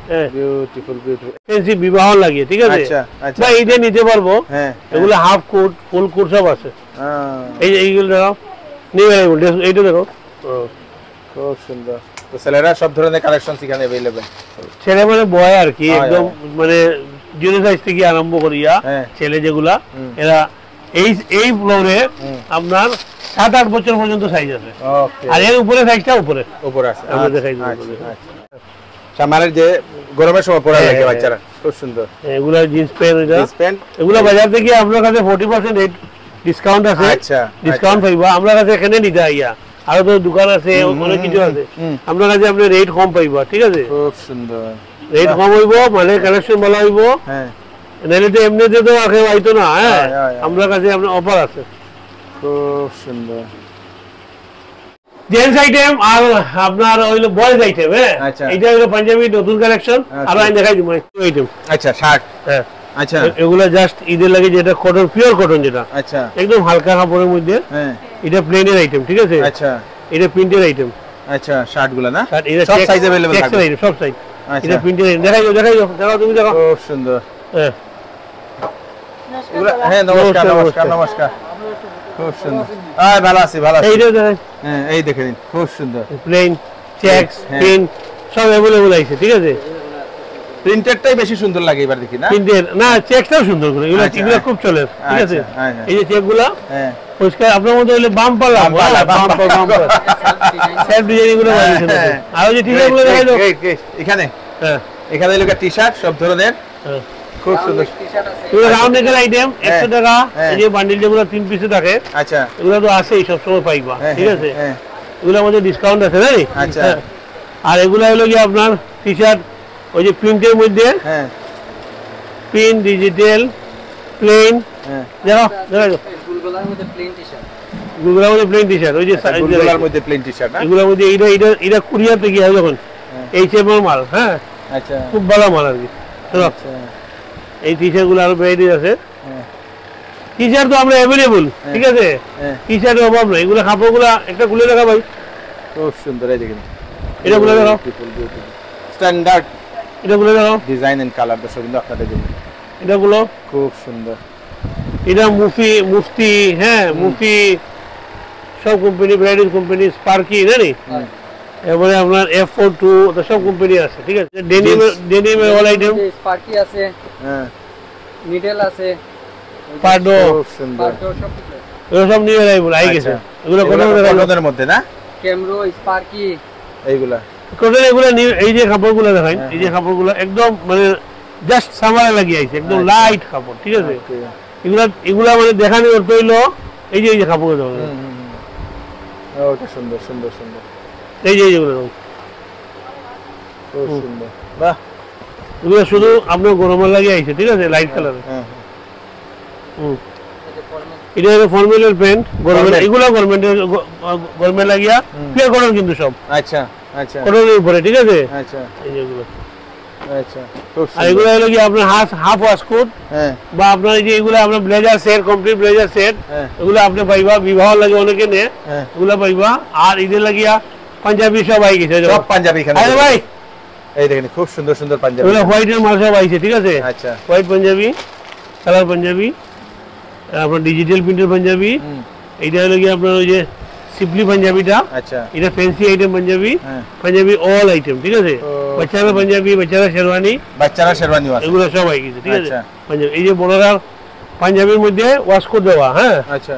হ্যাঁ, বিউটিফুল, বিউটিফুল। ফ্যান্সি বিবাহ লাগিয়ে, ঠিক আছে। আচ্ছা আচ্ছা। বা এইটা নিতে পারবো, হ্যাঁ, এগুলো হাফ কোট ফুল কোট সব আছে। এই যে এইগুলো দেখাও, নিউ অ্যারাইভেল ড্রেস, এইটা দেখো। খুব সুন্দর। তো ছেলেরা সব ধরনের কালেকশন এখানে अवेलेबल। ছেলে মানে বয় আর কি, হয়, একদম মানে 0 সাইজ থেকে আরম্ভ করিয়া হ্যাঁ। ছেলে যেগুলা হুম। এরা এই ফ্লোরে হুম। আপনার 7-8 বছর পর্যন্ত সাইজ আছে। ওকে, আর এর উপরে সাইজটা উপরে আছে। আমরা দেখাই দিই। সামারের যে গরমের সময় পরা লাগে বাচ্চারা, খুব সুন্দর। এগুলা জিন্স প্যান্ট, এটা জিন্স প্যান্ট, এগুলা বাজার থেকে আপনার কাছে 40% রেট ডিসকাউন্ট আছে। আচ্ছা, ডিসকাউন্ট পাইবা আমরা কাছে এখানে নিতে আইয়া, আরো তো দোকান আছে, অনেক কিছু আছে, আপনার কাছে আপনি রেট কম পাইবা, ঠিক আছে? খুব সুন্দর, রেট কম হইব, মানে কালেকশন ভালো হইব। হ্যাঁ, নাহলে তো এমনিতে তো আগে হইতো না। হ্যাঁ, হ্যাঁ, আপনার কাছে আপনার অফার আছে। খুব সুন্দর। জেন্টস আইটেম আর আপনার হইলো বয়েজ আইটেম। হ্যাঁ, আচ্ছা। এটা হলো পাঞ্জাবি নতুন কালেকশন। আর আমি দেখাই দিব আইটেম। আচ্ছা, শার্ট, হ্যাঁ, আচ্ছা, এগুলা জাস্ট ঈদের লাগে, যেটা কটন, পিওর কটন, যেটা আচ্ছা, একদম হালকা কাপড়ের মধ্যে। হ্যাঁ, এটা প্লেনের আইটেম, ঠিক আছে? আচ্ছা, এটা প্রিন্টের আইটেম। আচ্ছা, শার্ট গুলা না আর এটা সব সাইজ अवेलेबल থাকবে, আইটেম, সব সাইজ। আচ্ছা, এটা প্রিন্টের আইটেম। দেখাই দাও তুমি দেখো। খুব সুন্দর। হ্যাঁ, এগুলা, হ্যাঁ, নমস্কার, নমস্কার, নমস্কার, খুব সুন্দর। ভালো আছি, ভালো আছি। এইটা দেখাই, হ্যাঁ, এই দেখে নিন, খুব সুন্দর। প্লেন, চেকস, হ্যাঁ। প্রিন্ট সব अवेलेबल আছে, ঠিক আছে? প্রিন্টেডটাই বেশি সুন্দর লাগে এবার দেখি না। প্রিন্টের না, চেকসটাও সুন্দর করে, এগুলো আচ্ছা, এগুলো খুব চলে, ঠিক আছে? আচ্ছা, হ্যাঁ, হ্যাঁ। এই যে চেকগুলা হ্যাঁ, পরিষ্কার, আপনার মধ্যে হইলে বাম্পার লাভ, বাম্পার সেলফ ডিজাইন গুলো বানিয়েছেন। হ্যাঁ। আর ওই যে টি-শার্ট গুলো দেখাই দাও। এখানে, হ্যাঁ, এখানে লোকের টি-শার্ট সব ধরনের, হ্যাঁ। খুব সুন্দর। এগুলো রাউন্ড নেকের আইটেম, 100 টাকা। হ্যাঁ। এই যে বান্ডিল যেগুলো 3 পিসে থাকে, আচ্ছা, এগুলো তো আছেই, সবসময় পাইবা, হ্যাঁ, ঠিক আছে? হ্যাঁ, এগুলোর মধ্যে ডিসকাউন্ট আছে, তাই? আচ্ছা। হ্যাঁ। আর এগুলো হলো কি আপনার টি-শার্ট, ওই যে প্রিন্টের মধ্যে, হ্যাঁ, প্রিন্ট, ডিজিটাল, প্লেন, হ্যাঁ, দেখো দেখাই দাও। গুলগুলার মধ্যে প্লেন টি-শার্ট। গুগলার মধ্যে প্লেন টি-শার্ট, ওই যে গুলগুলার মধ্যে প্লেন টি-শার্ট না। এগুলোর মধ্যে এটা কুরিয়ার থেকে হয় যখন, এই চেপের মাল। হ্যাঁ, আচ্ছা, খুব ভালো মাল আর কি। চলো, আচ্ছা, এই টি-শার্ট গুলো আরো ভ্যারাইটি আছে। হ্যাঁ, টি-শার্ট তো আমরা অ্যাভেলেবল, ঠিক আছে? হ্যাঁ, টি-শার্টের অভাব নেই। এগুলো কাপড়গুলো একটা খুলে দেখা ভাই, খুব সুন্দর। এই দেখেন, এটা খুলে দেখাও, স্ট্যান্ডার্ড এটা খুলে দেখাও, ডিজাইন এন্ড কালার দর্শক কিন্তু আপনাদের জন্য এটা গুলো, খুব সুন্দর। এটা মুফতি, হ্যাঁ, মুফতি সব কোম্পানি, ব্রাইডাল কোম্পানি, স্পার্কি, জানি, এরপরে আপনার F42, সব কোম্পানি আছে, ঠিক আছে? ডেনিমের অল আইটেম, স্পার্কি আছে, হ্যাঁ, নিডেল আছে, পার্ডো, খুব সুন্দর। পার্ডো সব কিছু আছে। এগুলো সব নিয়ে আই গেছে। এগুলো কটনের মধ্যে না, ক্যামরো, স্পার্কি, এইগুলা কটন, এগুলো এই যে কাপড়গুলো দেখাই, এই যে কাপড়গুলো একদম মানে জাস্ট সামারে লাগিয়ে আইছে, একদম লাইট কাপড়, ঠিক আছে? এগুলা মানে দেখানোর অর্থ হইলো এই যে কাপড়গুলো দেখো, ওটা সুন্দর, সুন্দর, সুন্দর, এই যে যেগুলো দেখো, খুব সুন্দর। বাহ, এগুলো শুধু আপনার গরমের লাগিয়ে আইছে, ঠিক আছে? Light colour. হ্যাঁ, এটা হলো ফর্মালের প্যান্ট, গরমের, এগুলো গরমের লাগিয়া পিওর কটন কিন্তু সব, আচ্ছা, আচ্ছা, কটনের উপরে, ঠিক আছে? আচ্ছা, এই যেগুলো, আচ্ছা, খুব আর এগুলো সুন্দর। হলো কি আপনার হাফ ওয়াশকোট, হ্যাঁ, বা আপনার এই যে এগুলো আপনার blazer set, complete blazer set, হ্যাঁ, এগুলো আপনি পাইবা, বিবাহ লাগে অনেকে নেয়, হ্যাঁ, এগুলো পাইবা। আর ঈদের লাগিয়া পাঞ্জাবি সব আই গেছে, সব পাঞ্জাবি এখানে। আরে ভাই, এই দেখেন, খুব সুন্দর সুন্দর পাঞ্জাবি। এগুলো হোয়াইটের মাল সব আইছে, ঠিক আছে? আচ্ছা, হোয়াইট পাঞ্জাবি, কালার পাঞ্জাবি, আপনার ডিজিটাল প্রিন্টের পাঞ্জাবি, এইটা হলো কি আপনার ওই যে সিম্পলি পাঞ্জাবিটা, আচ্ছা, এটা ফ্যান্সি আইটেম পাঞ্জাবি, হ্যাঁ, পাঞ্জাবি অল আইটেম, ঠিক আছে? বাচ্চারা পাঞ্জাবি, বাচ্চারা শেরওয়ানি, বাচ্চারা শেরওয়ানিও আছে। এগুলো সব আই গেছে, ঠিক আছে? আচ্ছা, পাঞ্জাবি, এই যে বড়রা পাঞ্জাবির মধ্যে ওয়াশকোট দেওয়া, হ্যাঁ, আচ্ছা,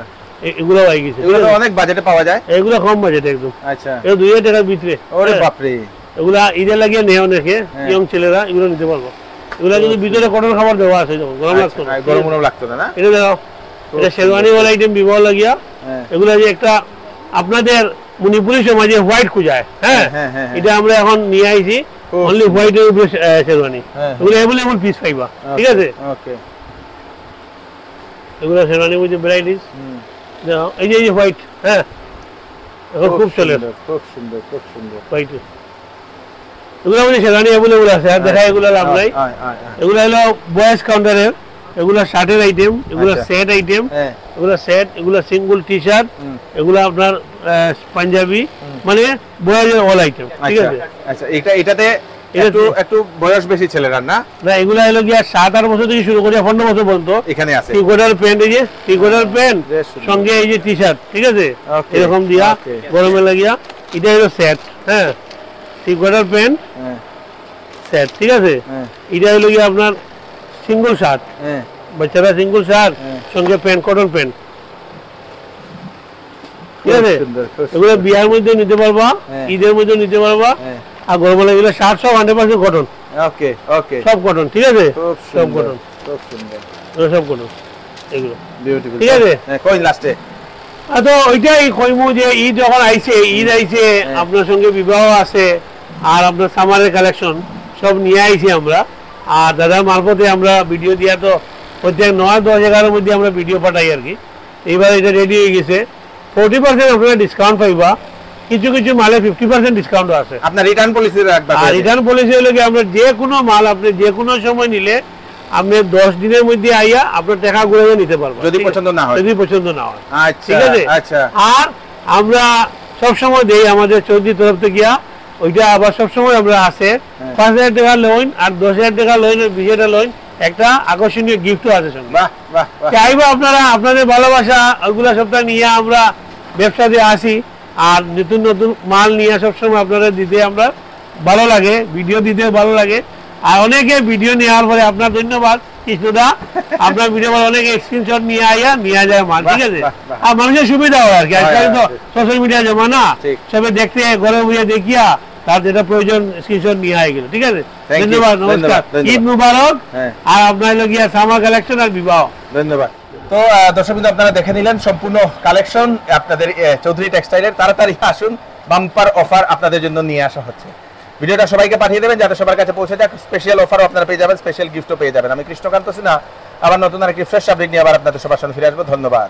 এগুলো আই গেছে, এগুলো তো অনেক বাজেটে পাওয়া যায়। এগুলো কম বাজেট একদম, আচ্ছা, এটা 2000 টাকার ভিতরে। ওরে হ্যাঁ, বাপরে, এগুলা ঈদের লাগিয়ে নেও নাকি হ্যাঁ। ইয়ং ছেলেরা, এগুলো নিতে পারবো। এগুলা কিন্তু ভিতরে কটন খাবার দেওয়া আছে, যখন গরম লাগতো না। গরম মনে লাগতো না, না? এটা দেখো, এটা শেরওয়ানি ওয়ালা আইটেম, বিবাহ লাগিয়া। হ্যাঁ, এগুলা যে একটা আপনাদের মণিপুরি সমাজে হোয়াইট খুঁজায়, হ্যাঁ, হ্যাঁ, হ্যাঁ, এটা আমরা এখন নিয়ে আইছি খুব অনলি হোয়াইটের উপরে শেরওয়ানি। হ্যাঁ, এগুলো অ্যাভেলেবল পিস পাইবা, ঠিক আছে? ওকে, এগুলো শেরওয়ানির মধ্যে ভ্যারাইটিস দেখো, এই যে হোয়াইট, হ্যাঁ, এখন খুব চলে সুন্দর, খুব সুন্দর, খুব সুন্দর। হোয়াইট। এগুলো মধ্যে শেরওয়ানি অ্যাভেলেবল আছে, আর দেখা এগুলো লাভ নাই। এগুলো হলো বয়েজ কাউন্টারের, এগুলো শার্টের আইটেম, এগুলো আচ্ছা। সেট আইটেম, হ্যাঁ, এগুলো সেট, এগুলো সিঙ্গেল টি শার্ট, এগুলো আপনার পাঞ্জাবি, মানে বয়েজের অল আইটেম, ঠিক আচ্ছা, আছে? আচ্ছা, এটাতে একটু বয়স বেশি ছেলেরা না, না, এগুলো হলো গিয়া 7-8 বছর থেকে শুরু করে 15 বছর পর্যন্ত। এখানে আছে টি কোটার প্যান্ট, এই যে টি কোটার প্যান্ট বেশ সুন্দর। সঙ্গে এই যে টি শার্ট, ঠিক আছে? Okay, এরকম দিয়া okay. গরমে লাগিয়া, এটা হলো সেট, হ্যাঁ, টি কোটার প্যান্ট হ্যাঁ, সেট, ঠিক আছে? হ্যাঁ, এটা হলো গিয়া আপনার সিঙ্গেল শার্ট, হ্যাঁ, বাচ্চারা সিঙ্গেল শার্ট হ্যাঁ। সঙ্গে প্যান্ট, কটন প্যান্ট। ঠিক আছে এগুলো বিয়ার মধ্যে নিতে পারবা ঈদের মধ্যে নিতে পারবা আর গরমকালে এগুলো শার্ট সব 100% কটন ওকে ওকে সব কটন ঠিক আছে সব কটন খুব সুন্দর এগুলো সব কটন এগুলো বিউটিফুল ঠিক আছে কই লাস্টে তো ওইটাই কইমু যে ঈদ যখন আইছে ঈদ আইছে আপনার সঙ্গে বিবাহ আছে আর আপনার সামারের কালেকশন সব নিয়ে আইছি আমরা আর দাদার মারফতে আমরা ভিডিও দিয়া তো প্রত্যেক 9, 10, 11 মধ্যে আমরা ভিডিও পাঠাই আর কি এইবার এটা রেডি হয়ে গেছে 40% আপনারা ডিসকাউন্ট পাইবা কিছু কিছু মালে 50% ডিসকাউন্ট আছে আপনার রিটার্ন পলিসি রাখবা আর রিটার্ন পলিসি হলো কি আমরা যে কোনো মাল আপনি যে কোনো সময় নিলে আপনি 10 দিনের মধ্যে আইয়া আপনার টাকা ঘুরে নিতে পারবেন যদি পছন্দ না হয় যদি পছন্দ না হয় আচ্ছা ঠিক আছে আচ্ছা আর আমরা সব সময় দেই আমাদের চৌধুরী তরফ থেকে গিয়া ওইটা আবার সব সময় আমরা আছে 5000 টাকা লোন আর 10000 টাকা লোন আর 20000 টাকা লোন একটা আকর্ষণীয় গিফটও আছে সঙ্গে বাহ বাহ বাহ চাইবো আপনারা আপনাদের ভালোবাসা ওইগুলা সবটা নিয়ে আমরা ব্যবসাতে আসি আর নতুন নতুন মাল নিয়ে সবসময় আপনারা দিতে আমরা ভালো লাগে ভিডিও দিতে ভালো লাগে আর অনেকে ভিডিও নেওয়ার পরে আপনার ধন্যবাদ কৃষ্ণদা আপনার ভিডিও পরে অনেকে স্ক্রিনশট নিয়ে আইয়া নিয়ে যায় মাল ঠিক আছে আর মানুষের সুবিধা হয় আর কি আজকাল তো সোশ্যাল মিডিয়া জমানা সবাই দেখতে ঘরে বসে দেখিয়া তার যেটা প্রয়োজন স্ক্রিনশট নিয়ে আয় গেল ঠিক আছে ধন্যবাদ নমস্কার ঈদ মুবারক আর আপনার লগিয়া সামার কালেকশন আর বিবাহ ধন্যবাদ তো দর্শক বিন্দু আপনারা দেখে নিলেন সম্পূর্ণ কালেকশন আপনাদের চৌধুরী টেক্সটাইলের তাড়াতাড়ি আসুন বাম্পার অফার আপনাদের জন্য নিয়ে আসা হচ্ছে ভিডিওটা সবাইকে পাঠিয়ে দেবেন যাতে সবার কাছে পৌঁছে যায় স্পেশাল অফারও আপনারা পেয়ে যাবেন স্পেশাল গিফটও পেয়ে যাবেন আমি কৃষ্ণকান্ত সিনহা আবার নতুন আরেকটি ফ্রেশ সাবজেক্ট নিয়ে আবার আপনাদের সবার সামনে ফিরে আসবো ধন্যবাদ